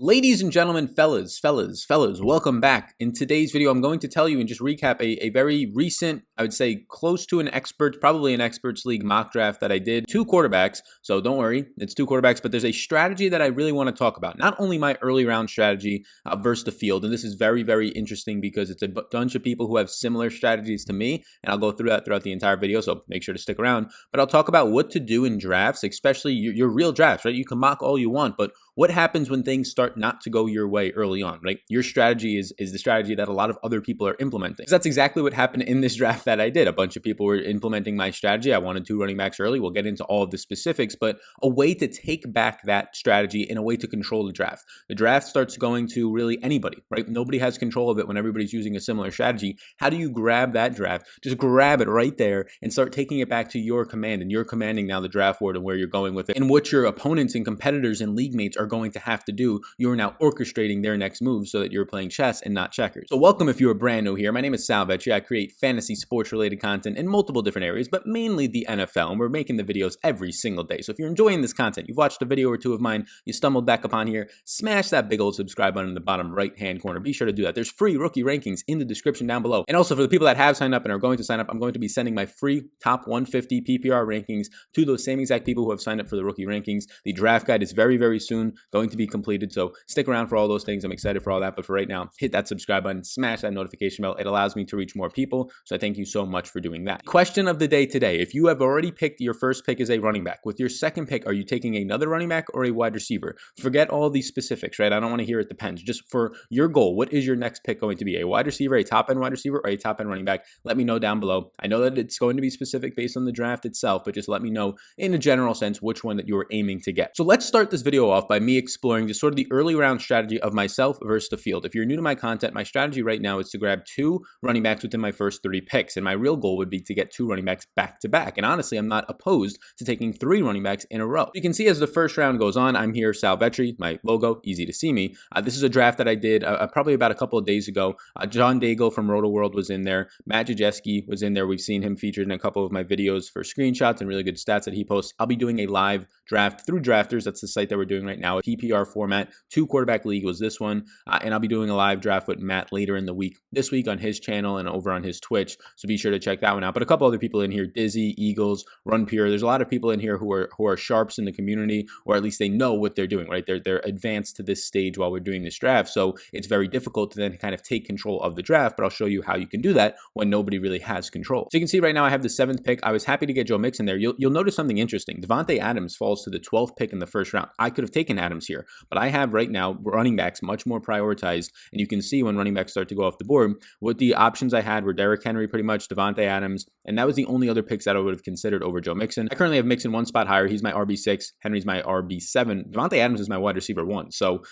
Ladies and gentlemen, fellas, welcome back. In today's video, I'm going to tell you and just recap a very recent, I would say close to an expert, probably an experts league mock draft that I did. 2 quarterbacks, so don't worry, it's 2 quarterbacks, but there's a strategy that I really want to talk about. Not only my early round strategy versus the field, and this is very, very interesting because it's a bunch of people who have similar strategies to me, and I'll go through that throughout the entire video, so make sure to stick around. But I'll talk about what to do in drafts, especially your real drafts, right? You can mock all you want, but what happens when things start not to go your way early on, right? Your strategy is the strategy that a lot of other people are implementing. That's exactly what happened in this draft that I did. A bunch of people were implementing my strategy. I wanted 2 running backs early. We'll get into all of the specifics, but a way to take back that strategy and a way to control the draft. The draft starts going to really anybody, right? Nobody has control of it when everybody's using a similar strategy. How do you grab that draft? Just grab it right there and start taking it back to your command, and you're commanding now the draft board and where you're going with it and what your opponents and competitors and league mates are going to have to do. You're now orchestrating their next move so that you're playing chess and not checkers. So welcome if you are brand new here. My name is Sal Vetri. I create fantasy sports related content in multiple different areas, but mainly the NFL, and we're making the videos every single day. So if you're enjoying this content, you've watched a video or 2 of mine, you stumbled back upon here, smash that big old subscribe button in the bottom right hand corner. Be sure to do that. There's free rookie rankings in the description down below. And also for the people that have signed up and are going to sign up, I'm going to be sending my free top 150 PPR rankings to those same exact people who have signed up for the rookie rankings. The draft guide is very, very soon going to be completed, so stick around for all those things. I'm excited for all that, but for right now, hit that subscribe button, smash that notification bell. It allows me to reach more people, so I thank you so much for doing that. Question of the day today: if you have already picked your first pick as a running back, with your second pick, are you taking another running back or a wide receiver? Forget all these specifics, right? I don't want to hear it depends. Just for your goal, what is your next pick going to be? A wide receiver, a top-end wide receiver, or a top-end running back? Let me know down below. I know that it's going to be specific based on the draft itself, but just let me know in a general sense which one that you are aiming to get. So let's start this video off by me exploring just sort of the early round strategy of myself versus the field. If you're new to my content, my strategy right now is to grab 2 running backs within my first 3 picks, and my real goal would be to get 2 running backs back to back. And honestly, I'm not opposed to taking 3 running backs in a row. You can see as the first round goes on, I'm here, Sal Vetri, my logo, easy to see me. This is a draft that I did probably about a couple of days ago. John Daigle from Roto World was in there. Matt Jajeski was in there. We've seen him featured in a couple of my videos for screenshots and really good stats that he posts. I'll be doing a live draft through Drafters. That's the site that we're doing right now. PPR format, 2 quarterback league was this one, and I'll be doing a live draft with Matt later in the week, this week on his channel and over on his Twitch, so be sure to check that one out. But a couple other people in here, Dizzy, Eagles, Run Pure, there's a lot of people in here who are sharps in the community, or at least they know what they're doing, right? They're advanced to this stage while we're doing this draft, so it's very difficult to then kind of take control of the draft, but I'll show you how you can do that when nobody really has control. So you can see right now I have the 7th pick. I was happy to get Joe Mixon there. You'll notice something interesting. Devontae Adams falls to the 12th pick in the first round. I could have taken Adams here, but I have right now running backs much more prioritized, and you can see when running backs start to go off the board, what the options I had were Derrick Henry, pretty much, Devontae Adams, and that was the only other picks that I would have considered over Joe Mixon. I currently have Mixon 1 spot higher. He's my RB6. Henry's my RB7. Devontae Adams is my wide receiver 1. So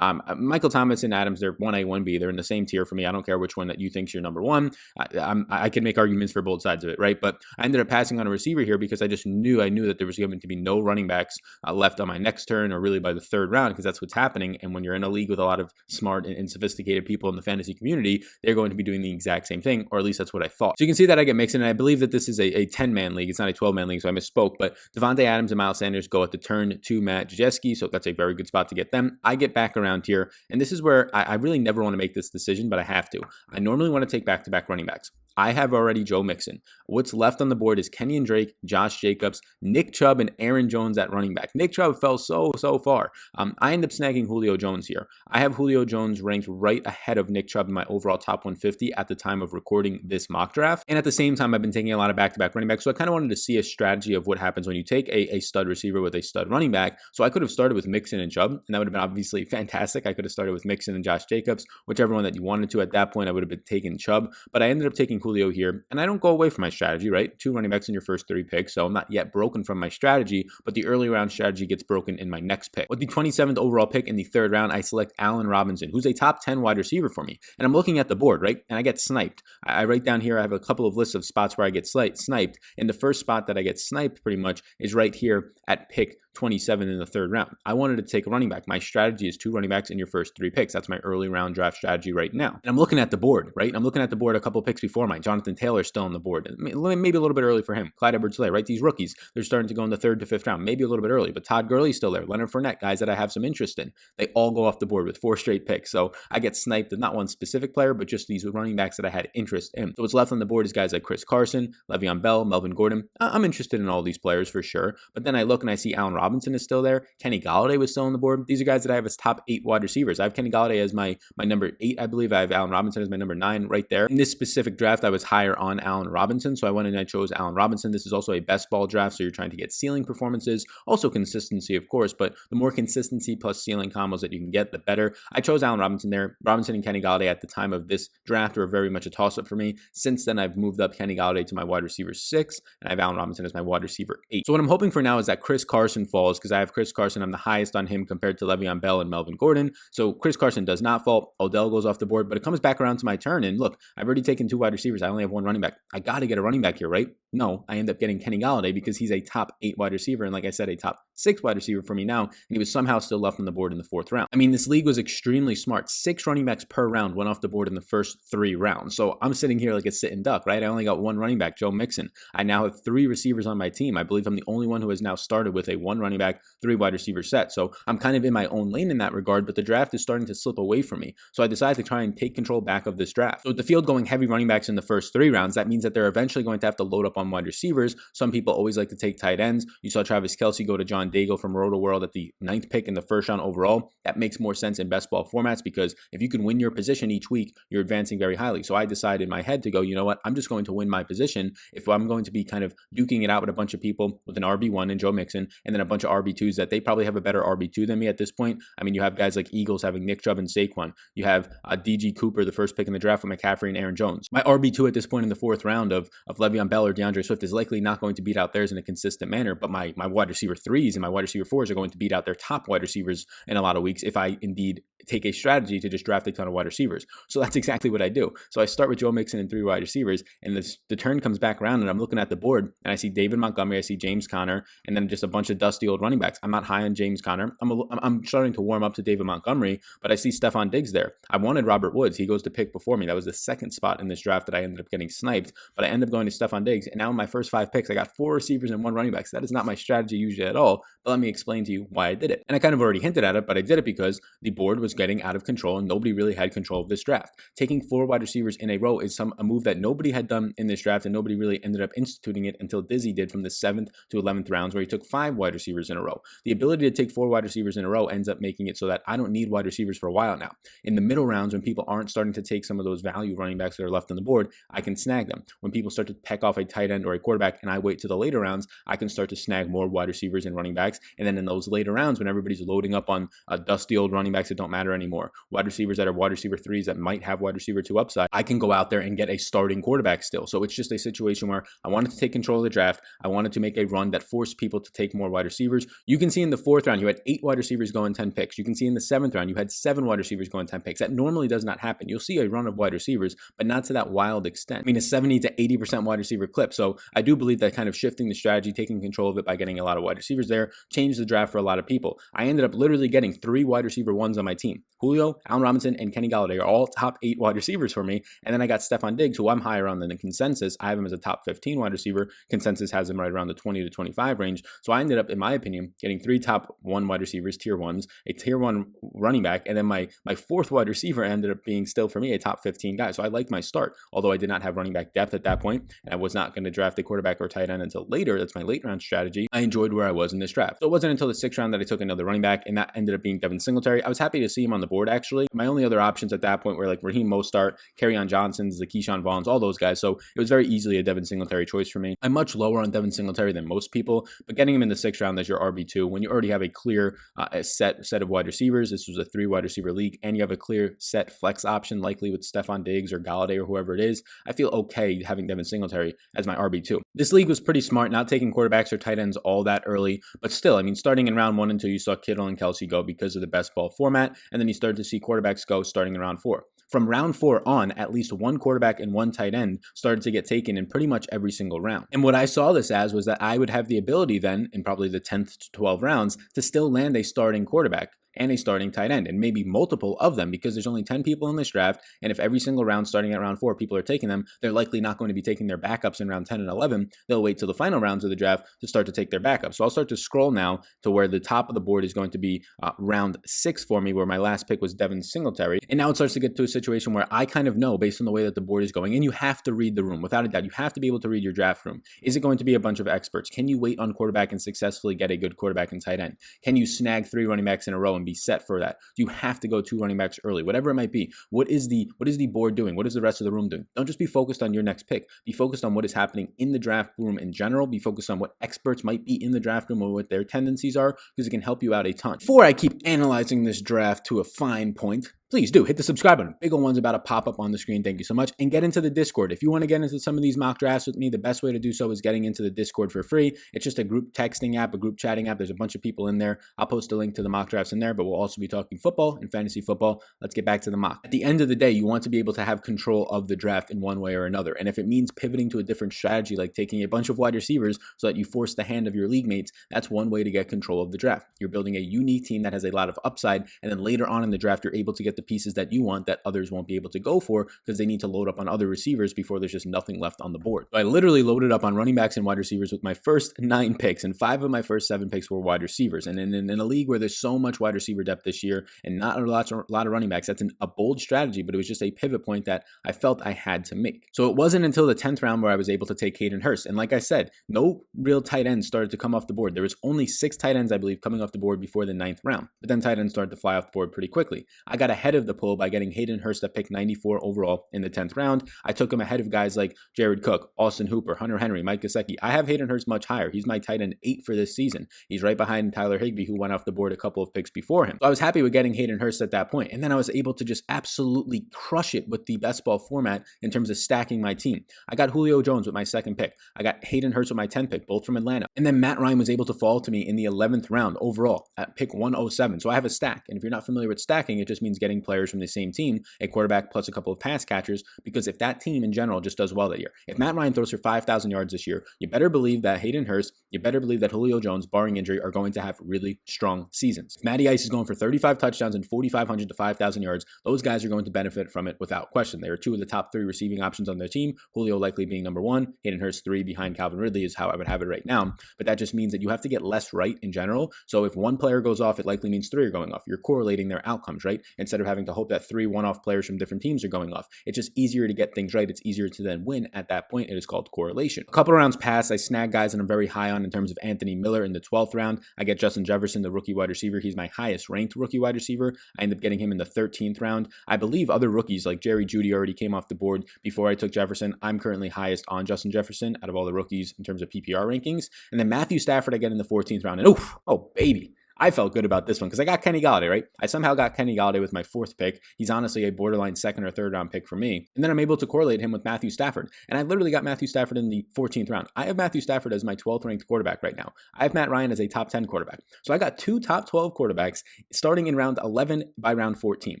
Michael Thomas and Adams, they're 1A, 1B. They're in the same tier for me. I don't care which one that you think's your number 1. I can make arguments for both sides of it, right? But I ended up passing on a receiver here because I knew that there was going to be no running backs left on my next turn, or really by the 3rd round, because that's what's happening. And when you're in a league with a lot of smart and sophisticated people in the fantasy community, they're going to be doing the exact same thing, or at least that's what I thought. So you can see that I get Mixon, and I believe that this is a 10-man league. It's not a 12-man league, so I misspoke. But Devontae Adams and Miles Sanders go at the turn to Matt Jajeski, so that's a very good spot to get them. I get back around here, and this is where I really never want to make this decision, but I have to. I normally want to take back-to-back running backs. I have already Joe Mixon. What's left on the board is Kenyon Drake, Josh Jacobs, Nick Chubb, and Aaron Jones at running back. Nick Chubb fell so far. I end up snagging Julio Jones here. I have Julio Jones ranked right ahead of Nick Chubb in my overall top 150 at the time of recording this mock draft. And at the same time, I've been taking a lot of back-to-back running backs, so I kind of wanted to see a strategy of what happens when you take a stud receiver with a stud running back. So I could have started with Mixon and Chubb, and that would have been obviously fantastic. I could have started with Mixon and Josh Jacobs, whichever one that you wanted to. At that point, I would have been taking Chubb, but I ended up taking Julio here, and I don't go away from my strategy, right? 2 running backs in your first 3 picks, so I'm not yet broken from my strategy, but the early round strategy gets broken in my next pick. With the 27th overall pick in the 3rd round, I select Allen Robinson, who's a top 10 wide receiver for me, and I'm looking at the board, right? And I get sniped. I write down here, I have a couple of lists of spots where I get sniped, and the first spot that I get sniped pretty much is right here at pick 27 in the third round. I wanted to take a running back. My strategy is 2 running backs in your first 3 picks. That's my early round draft strategy right now. And I'm looking at the board, right? I'm looking at the board a couple picks before mine. Jonathan Taylor's still on the board. Maybe a little bit early for him. Clyde Edwards-Helaire, right? These rookies, they're starting to go in the 3rd to 5th round. Maybe a little bit early, but Todd Gurley's still there. Leonard Fournette, guys that I have some interest in. They all go off the board with 4 straight picks. So I get sniped at not one specific player, but just these running backs that I had interest in. So what's left on the board is guys like Chris Carson, Le'Veon Bell, Melvin Gordon. I'm interested in all these players for sure. But then I look and I see Allen Robinson is still there. Kenny Golladay was still on the board. These are guys that I have as top 8 wide receivers. I have Kenny Golladay as my number 8, I believe. I have Allen Robinson as my number 9 right there. In this specific draft, I was higher on Allen Robinson. So I went and I chose Allen Robinson. This is also a best ball draft. So you're trying to get ceiling performances, also consistency, of course, but the more consistency plus ceiling combos that you can get, the better. I chose Allen Robinson there. Robinson and Kenny Golladay at the time of this draft were very much a toss-up for me. Since then, I've moved up Kenny Golladay to my wide receiver 6, and I have Allen Robinson as my wide receiver 8. So what I'm hoping for now is that Chris Carson falls, because I have Chris Carson. I'm the highest on him compared to Le'Veon Bell and Melvin Gordon. So Chris Carson does not fall. Odell goes off the board, but it comes back around to my turn. And look, I've already taken 2 wide receivers. I only have 1 running back. I got to get a running back here, right? No, I end up getting Kenny Golladay because he's a top 8 wide receiver. And like I said, a top 6 wide receiver for me now. And he was somehow still left on the board in the 4th round. I mean, this league was extremely smart. 6 running backs per round went off the board in the first 3 rounds. So I'm sitting here like a sitting duck, right? I only got 1 running back, Joe Mixon. I now have 3 receivers on my team. I believe I'm the only one who has now started with a 1 running back, 3 wide receiver set. So I'm kind of in my own lane in that regard, but the draft is starting to slip away from me. So I decided to try and take control back of this draft. So with the field going heavy running backs in the first 3 rounds, that means that they're eventually going to have to load up on wide receivers. Some people always like to take tight ends. You saw Travis Kelce go to John Daigle from Roto World at the 9th pick in the 1st round overall. That makes more sense in best ball formats because if you can win your position each week, you're advancing very highly. So I decided in my head to go, you know what, I'm just going to win my position. If I'm going to be kind of duking it out with a bunch of people with an RB1 and Joe Mixon, and then a bunch of RB2s that they probably have a better RB2 than me at this point. I mean, you have guys like Eagles having Nick Chubb and Saquon. You have DG Cooper, the first pick in the draft with McCaffrey and Aaron Jones. My RB2 at this point in the 4th round of Le'Veon Bell or DeAndre Swift is likely not going to beat out theirs in a consistent manner, but my wide receiver 3s and my wide receiver 4s are going to beat out their top wide receivers in a lot of weeks if I indeed take a strategy to just draft a ton of wide receivers. So that's exactly what I do. So I start with Joe Mixon and 3 wide receivers, and the turn comes back around, and I'm looking at the board, and I see David Montgomery, I see James Conner, and then just a bunch of dusty old running backs. I'm not high on James Conner. I'm starting to warm up to David Montgomery, but I see Stephon Diggs there. I wanted Robert Woods. He goes to pick before me. That was the 2nd spot in this draft that I ended up getting sniped, but I ended up going to Stephon Diggs, and now in my first 5 picks, I got 4 receivers and 1 running back. So that is not my strategy usually at all, but let me explain to you why I did it. And I kind of already hinted at it, but I did it because the board was getting out of control and nobody really had control of this draft. Taking 4 wide receivers in a row is a move that nobody had done in this draft, and nobody really ended up instituting it until Dizzy did from the 7th to 11th rounds, where he took 5 wide receivers in a row. The ability to take 4 wide receivers in a row ends up making it so that I don't need wide receivers for a while now. In the middle rounds, when people aren't starting to take some of those value running backs that are left on the board, I can snag them. When people start to peck off a tight end or a quarterback and I wait to the later rounds, I can start to snag more wide receivers and running backs. And then in those later rounds, when everybody's loading up on dusty old running backs that don't matter anymore, wide receivers that are wide receiver 3s that might have wide receiver 2 upside, I can go out there and get a starting quarterback still. So it's just a situation where I wanted to take control of the draft. I wanted to make a run that forced people to take more wide receivers. You can see in the 4th round, you had 8 wide receivers going 10 picks. You can see in the 7th round, you had 7 wide receivers going 10 picks. That normally does not happen. You'll see a run of wide receivers, but not to that wild extent. I mean, a 70 to 80% wide receiver clip. So I do believe that kind of shifting the strategy, taking control of it by getting a lot of wide receivers there, changed the draft for a lot of people. I ended up literally getting 3 wide receiver 1s on my team. Julio, Allen Robinson, and Kenny Golladay are all top 8 wide receivers for me. And then I got Stephon Diggs, who I'm higher on than the consensus. I have him as a top 15 wide receiver. Consensus has him right around the 20 to 25 range. So I ended up, in my opinion, getting 3 top 1 wide receivers, tier 1s, a tier 1 running back, and then my 4th wide receiver ended up being still for me a top 15 guy. So I liked my start, although I did not have running back depth at that point, and I was not going to draft a quarterback or tight end until later. That's my late round strategy. I enjoyed where I was in this draft. So it wasn't until the 6th round that I took another running back, and that ended up being Devin Singletary. I was happy to see him on the board, actually. My only other options at that point were like Raheem Mostert, Kerryon Johnsons, the Keyshawn Vaughns, all those guys. So it was very easily a Devin Singletary choice for me. I'm much lower on Devin Singletary than most people, but getting him in the 6th round as your RB2, when you already have a clear set of wide receivers, this was a 3 wide receiver league, and you have a clear set flex option, likely with Stephon Diggs or Golladay or whoever it is, I feel okay having Devin Singletary as my RB2. This league was pretty smart, not taking quarterbacks or tight ends all that early, but still, I mean, starting in round 1 and 2, you saw Kittle and Kelce go because of the best ball format, and then you started to see quarterbacks go starting in round 4. from round 4 on, at least one quarterback and one tight end started to get taken in pretty much every single round. And what I saw this as was that I would have the ability then, in probably the 10th to 12 rounds, to still land a starting quarterback and a starting tight end, and maybe multiple of them, because there's only 10 people in this draft, and if every single round starting at round 4 people are taking them, they're likely not going to be taking their backups in round 10 and 11. They'll wait till the final rounds of the draft to start to take their backups. So I'll start to scroll now to where the top of the board is going to be round 6 for me, where my last pick was Devin Singletary, and now it starts to get to a situation where I kind of know, based on the way that the board is going, and you have to read the room, without a doubt. You have to be able to read your draft room. Is it going to be a bunch of experts? Can you wait on quarterback and successfully get a good quarterback and tight end? Can you snag 3 running backs in a row and be set for that? Do you have to go 2 running backs early? Whatever it might be. What is the board doing? What is the rest of the room doing? Don't just be focused on your next pick. Be focused on what is happening in the draft room in general. Be focused on what experts might be in the draft room or what their tendencies are, because it can help you out a ton. Before I keep analyzing this draft to a fine point, please do hit the subscribe button. Big old one's about to pop up on the screen. Thank you so much. And get into the Discord. If you want to get into some of these mock drafts with me, the best way to do so is getting into the Discord for free. It's just a group texting app, a group chatting app. There's a bunch of people in there. I'll post a link to the mock drafts in there, but we'll also be talking football and fantasy football. Let's get back to the mock. At the end of the day, you want to be able to have control of the draft in one way or another. And if it means pivoting to a different strategy, like taking a bunch of wide receivers so that you force the hand of your league mates, that's one way to get control of the draft. You're building a unique team that has a lot of upside, and then later on in the draft, you're able to get the pieces that you want that others won't be able to go for, because they need to load up on other receivers before there's just nothing left on the board. So I literally loaded up on running backs and wide receivers with my first 9 picks, and 5 of my first 7 picks were wide receivers. And in a league where there's so much wide receiver depth this year and not a lot of running backs, that's a bold strategy, but it was just a pivot point that I felt I had to make. So it wasn't until the 10th round where I was able to take Hayden Hurst. And like I said, no real tight ends started to come off the board. There was only 6 tight ends, I believe, coming off the board before the 9th round. But then tight ends started to fly off the board pretty quickly. I got ahead of the pool by getting Hayden Hurst at pick 94 overall in the 10th round. I took him ahead of guys like Jared Cook, Austin Hooper, Hunter Henry, Mike Gesicki. I have Hayden Hurst much higher. He's my tight end 8 for this season. He's right behind Tyler Higbee, who went off the board a couple of picks before him. So I was happy with getting Hayden Hurst at that point. And then I was able to just absolutely crush it with the best ball format in terms of stacking my team. I got Julio Jones with my 2nd pick. I got Hayden Hurst with my 10th pick, both from Atlanta. And then Matt Ryan was able to fall to me in the 11th round overall at pick 107. So I have a stack. And if you're not familiar with stacking, it just means getting players from the same team, a quarterback plus a couple of pass catchers, because if that team in general just does well that year, if Matt Ryan throws for 5,000 yards this year, you better believe that Hayden Hurst, you better believe that Julio Jones, barring injury, are going to have really strong seasons. If Matty Ice is going for 35 touchdowns and 4,500 to 5,000 yards, those guys are going to benefit from it without question. They are 2 of the top 3 receiving options on their team, Julio likely being number 1, Hayden Hurst 3 behind Calvin Ridley is how I would have it right now. But that just means that you have to get less right in general. So if one player goes off, it likely means 3 are going off. You're correlating their outcomes, right? Instead of having to hope that 3 one-off players from different teams are going off. It's just easier to get things right. It's easier to then win at that point. It is called correlation. A couple of rounds pass, I snag guys that I'm very high on in terms of Anthony Miller in the 12th round. I get Justin Jefferson, the rookie wide receiver. He's my highest ranked rookie wide receiver. I end up getting him in the 13th round. I believe other rookies like Jerry Jeudy already came off the board before I took Jefferson. I'm currently highest on Justin Jefferson out of all the rookies in terms of PPR rankings. And then Matthew Stafford I get in the 14th round. And oof, oh baby, I felt good about this one because I got Kenny Golladay, right? I somehow got Kenny Golladay with my 4th pick. He's honestly a borderline 2nd or 3rd round pick for me. And then I'm able to correlate him with Matthew Stafford. And I literally got Matthew Stafford in the 14th round. I have Matthew Stafford as my 12th ranked quarterback right now. I have Matt Ryan as a top 10 quarterback. So I got 2 top 12 quarterbacks starting in round 11 by round 14.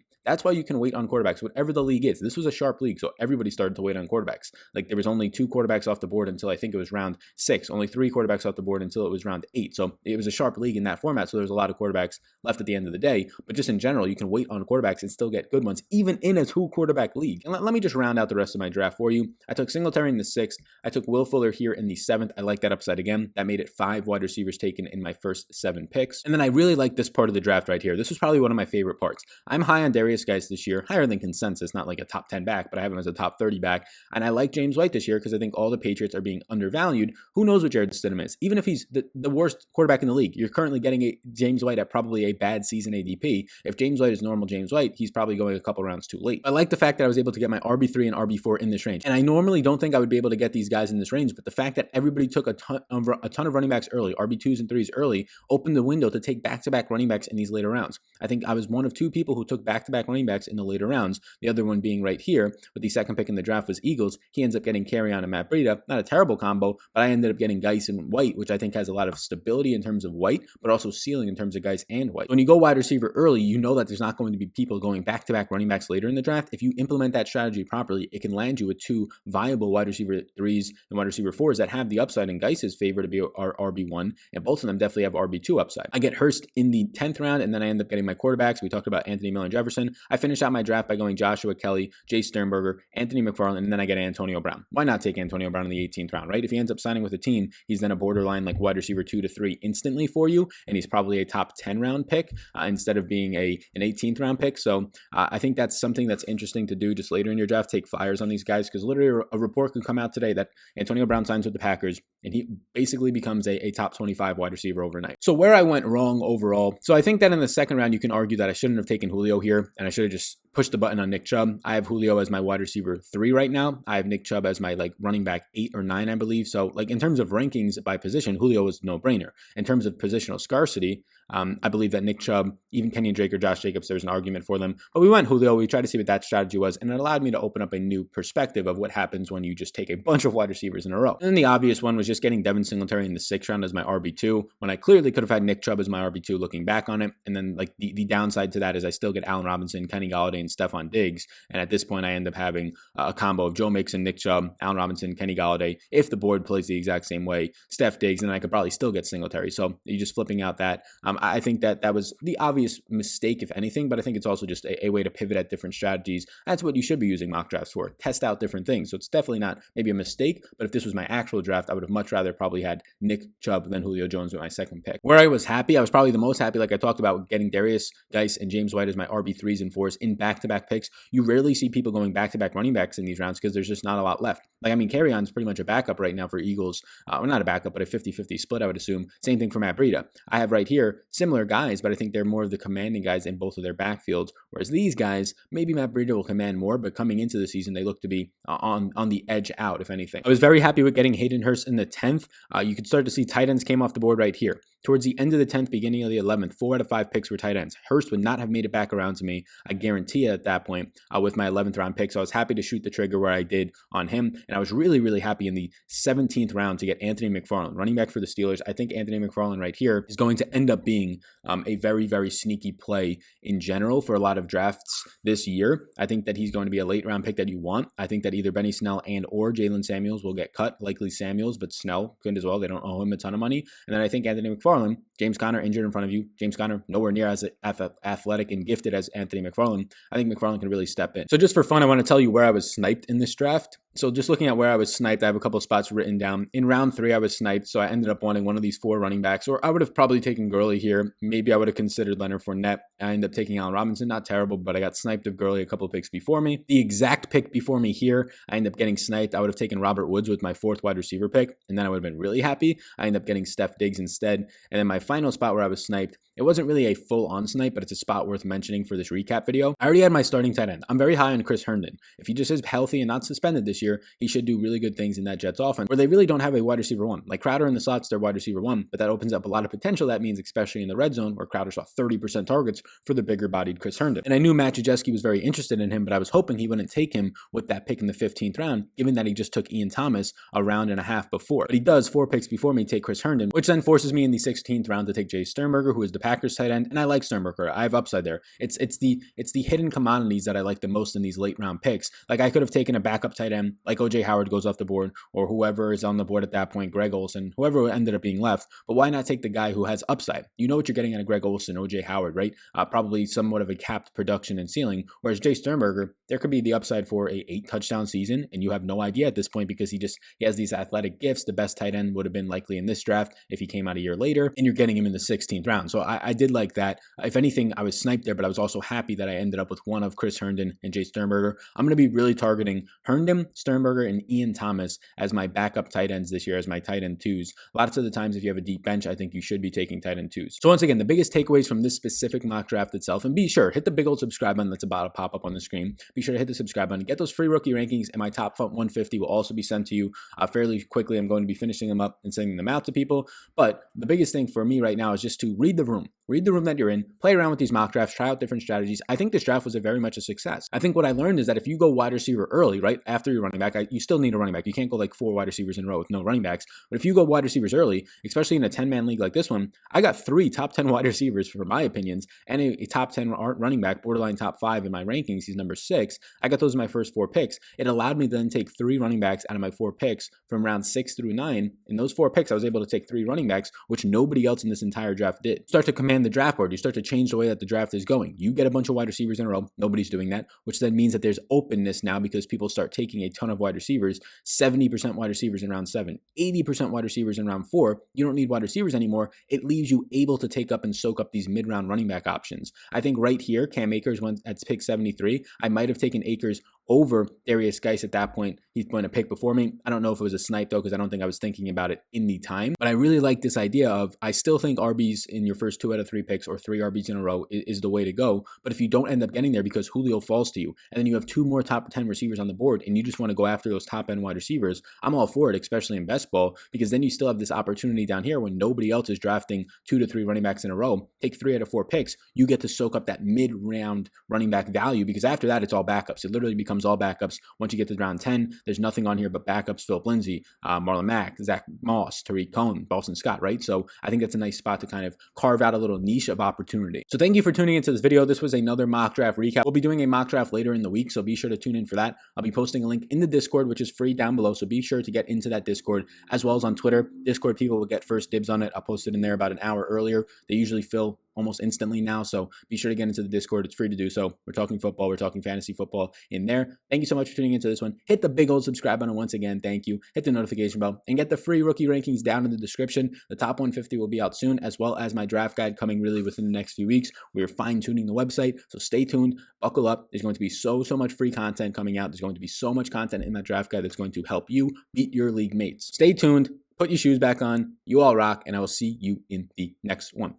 That's why you can wait on quarterbacks, whatever the league is. This was a sharp league, so everybody started to wait on quarterbacks. Like there was only 2 quarterbacks off the board until I think it was round 6. Only 3 quarterbacks off the board until it was round 8. So it was a sharp league in that format, so there's a lot of quarterbacks left at the end of the day. But just in general, you can wait on quarterbacks and still get good ones, even in a 2-quarterback league. And let me just round out the rest of my draft for you. I took Singletary in the 6th. I took Will Fuller here in the 7th. I like that upside again. That made it 5 wide receivers taken in my first 7 picks. And then I really like this part of the draft right here. This was probably one of my favorite parts. I'm high on Darius Geis this year. Higher than consensus, not like a top 10 back, but I have him as a top 30 back. And I like James White this year because I think all the Patriots are being undervalued. Who knows what Jared Stidham is? Even if he's the worst quarterback in the league, you're currently getting a James White at probably a bad season ADP. If James White is normal James White, he's probably going a couple rounds too late. I like the fact that I was able to get my RB3 and RB4 in this range. And I normally don't think I would be able to get these guys in this range, but the fact that everybody took a ton of running backs early, RB2s and 3s early, opened the window to take back-to-back running backs in these later rounds. I think I was one of 2 people who took back-to-back back-to-back running backs in the later rounds. The other one being right here with the second pick in the draft was Eagles. He ends up getting Carry on and Matt Breida. Not a terrible combo, but I ended up getting Geis and White, which I think has a lot of stability in terms of White, but also ceiling in terms of Geis and White. When you go wide receiver early, you know that there's not going to be people going back-to-back running backs later in the draft. If you implement that strategy properly, it can land you with two viable wide receiver 3s and wide receiver 4s that have the upside in Geis's favor to be our RB1, and both of them definitely have RB2 upside. I get Hurst in the 10th round, and then I end up getting my quarterbacks. We talked about Anthony Miller and Jefferson. I finished out my draft by going Joshua Kelly, Jay Sternberger, Anthony McFarland, and then I get Antonio Brown. Why not take Antonio Brown in the 18th round, right? If he ends up signing with a team, he's then a borderline like wide receiver 2 to 3 instantly for you, and he's probably a top 10 round pick instead of being an 18th round pick. So I think that's something that's interesting to do just later in your draft. Take flyers on these guys, because literally a report could come out today that Antonio Brown signs with the Packers and he basically becomes a top 25 wide receiver overnight. So where I went wrong overall, so I think that in the second round you can argue that I shouldn't have taken Julio here and I should have just pushed the button on Nick Chubb. I have Julio as my wide receiver 3 right now. I have Nick Chubb as my like running back 8 or 9, I believe. So like in terms of rankings by position, Julio is no brainer. In terms of positional scarcity, I believe that Nick Chubb, even Kenyon Drake or Josh Jacobs, there's an argument for them. But we went Julio. We tried to see what that strategy was, and it allowed me to open up a new perspective of what happens when you just take a bunch of wide receivers in a row. And then the obvious one was just getting Devin Singletary in the 6th round as my RB2, when I clearly could have had Nick Chubb as my RB2 looking back on it. And then like the downside to that is I still get Allen Robinson, Kenny Golladay, and Stephon Diggs. And at this point, I end up having a combo of Joe Mixon, Nick Chubb, Allen Robinson, Kenny Golladay. If the board plays the exact same way, Steph Diggs, and then I could probably still get Singletary. So you're just flipping out that. I think that was the obvious mistake, if anything, but I think it's also just a way to pivot at different strategies. That's what you should be using mock drafts for. Test out different things. So it's definitely not maybe a mistake, but if this was my actual draft, I would have much rather probably had Nick Chubb than Julio Jones with my second pick. Where I was happy, I was probably the most happy, like I talked about, getting Darius Geis and James White as my RB3s and 4s in back-to-back picks. You rarely see people going back-to-back running backs in these rounds because there's just not a lot left. Like, I mean, Carry-on's pretty much a backup right now for Eagles. Well, not a backup, but a 50-50 split, I would assume. Same thing for Matt Breida. I have right here similar guys, but I think they're more of the commanding guys in both of their backfields, whereas these guys, maybe Matt Breida will command more, but coming into the season, they look to be on the edge out, if anything. I was very happy with getting Hayden Hurst in the 10th. You could start to see tight ends came off the board right here. Towards the end of the 10th, beginning of the 11th, 4 out of 5 picks were tight ends. Hurst would not have made it back around to me, I guarantee it at that point, with my 11th round pick. So I was happy to shoot the trigger where I did on him. And I was really, really happy in the 17th round to get Anthony McFarland, running back for the Steelers. I think Anthony McFarland right here is going to end up being a very, very sneaky play in general for a lot of drafts this year. I think that he's going to be a late round pick that you want. I think that either Benny Snell and or Jalen Samuels will get cut, likely Samuels, but Snell could as well. They don't owe him a ton of money. And then I think Anthony McFarland, James Conner injured in front of you. James Conner nowhere near as athletic and gifted as Anthony McFarland. I think McFarland can really step in. So just for fun, I want to tell you where I was sniped in this draft. So just looking at where I was sniped, I have a couple of spots written down. In round 3, I was sniped, so I ended up wanting one of these 4 running backs, or I would have probably taken Gurley here. Maybe I would have considered Leonard Fournette. I ended up taking Allen Robinson, not terrible, but I got sniped of Gurley a couple of picks before me. The exact pick before me here, I ended up getting sniped. I would have taken Robert Woods with my 4th wide receiver pick, and then I would have been really happy. I ended up getting Steph Diggs instead. And then my final spot where I was sniped, it wasn't really a full-on snipe, but it's a spot worth mentioning for this recap video. I already had my starting tight end. I'm very high on Chris Herndon. If he just is healthy and not suspended this year, he should do really good things in that Jets offense, where they really don't have a wide receiver 1. Like Crowder in the slots, they're wide receiver 1, but that opens up a lot of potential. That means, especially in the red zone, where Crowder saw 30% targets for the bigger-bodied Chris Herndon. And I knew Matt Jajeski was very interested in him, but I was hoping he wouldn't take him with that pick in the 15th round, given that he just took Ian Thomas a round and a half before. But he does 4 picks before me take Chris Herndon, which then forces me in the 16th round to take Jay Sternberger, who is the Packers tight end, and I like Sternberger. I have upside there. It's the hidden commodities that I like the most in these late round picks. Like I could have taken a backup tight end, like OJ Howard goes off the board, or whoever is on the board at that point, Greg Olsen, whoever ended up being left. But why not take the guy who has upside? You know what you're getting out of Greg Olsen, OJ Howard, right? Probably somewhat of a capped production and ceiling. Whereas Jay Sternberger, there could be the upside for a 8 touchdown season, and you have no idea at this point because he has these athletic gifts. The best tight end would have been likely in this draft if he came out a year later, and you're getting him in the 16th round. So I did like that. If anything, I was sniped there, but I was also happy that I ended up with one of Chris Herndon and Jay Sternberger. I'm going to be really targeting Herndon, Sternberger, and Ian Thomas as my backup tight ends this year, as my tight end 2s. Lots of the times, if you have a deep bench, I think you should be taking tight end 2s. So once again, the biggest takeaways from this specific mock draft itself, and be sure, hit the big old subscribe button that's about to pop up on the screen. Be sure to hit the subscribe button, get those free rookie rankings, and my top 150 will also be sent to you fairly quickly. I'm going to be finishing them up and sending them out to people. But the biggest thing for me right now is just to read the room. read the room that you're in, play around with these mock drafts, try out different strategies. I think this draft was very much a success. I think what I learned is that if you go wide receiver early, right after your running back, you still need a running back. You can't go like 4 wide receivers in a row with no running backs. But if you go wide receivers early, especially in a 10-man league like this one, I got 3 top 10 wide receivers for my opinions and a top 10 running back, borderline top 5 in my rankings. He's number 6. I got those in my first 4 picks. It allowed me to then take 3 running backs out of my 4 picks from round 6 through 9. In those 4 picks, I was able to take 3 running backs, which nobody else in this entire draft did. Start to command the draft board. You start to change the way that the draft is going. You get a bunch of wide receivers in a row. Nobody's doing that, which then means that there's openness now because people start taking a ton of wide receivers, 70% wide receivers in round 7, 80% wide receivers in round 4. You don't need wide receivers anymore. It leaves you able to take up and soak up these mid-round running back options. I think right here, Cam Akers went at pick 73. I might have taken Akers over Darius Geis at that point. He's going to pick before me. I don't know if it was a snipe though, because I don't think I was thinking about it in the time. But I really like this idea of, I still think RBs in your first 2 out of 3 picks or 3 RBs in a row is the way to go. But if you don't end up getting there because Julio falls to you, and then you have 2 more top 10 receivers on the board, and you just want to go after those top end wide receivers, I'm all for it, especially in best ball, because then you still have this opportunity down here when nobody else is drafting 2 to 3 running backs in a row. Take 3 out of 4 picks. You get to soak up that mid-round running back value, because after that, it's all backups. It literally becomes all backups. Once you get to round 10, there's nothing on here but backups: Philip Lindsay, Marlon Mack, Zach Moss, Tariq Cohen, Boston Scott, right? So I think that's a nice spot to kind of carve out a little niche of opportunity. So thank you for tuning into this video. This was another mock draft recap. We'll be doing a mock draft later in the week, so be sure to tune in for that. I'll be posting a link in the Discord, which is free down below, so be sure to get into that Discord, as well as on Twitter. Discord people will get first dibs on it. I'll post it in there about an hour earlier. They usually fill almost instantly now, so be sure to get into the Discord. It's free to do so. We're talking football, we're talking fantasy football in there. Thank you so much for tuning into this one. Hit the big old subscribe button once again. Thank you. Hit the notification bell and get the free rookie rankings down in the description. The top 150 will be out soon, as well as my draft guide coming really within the next few weeks. We are fine-tuning the website, so stay tuned, buckle up. There's going to be so much free content coming out. There's going to be so much content in that draft guide that's going to help you beat your league mates. Stay tuned, put your shoes back on, you all rock, and I will see you in the next one.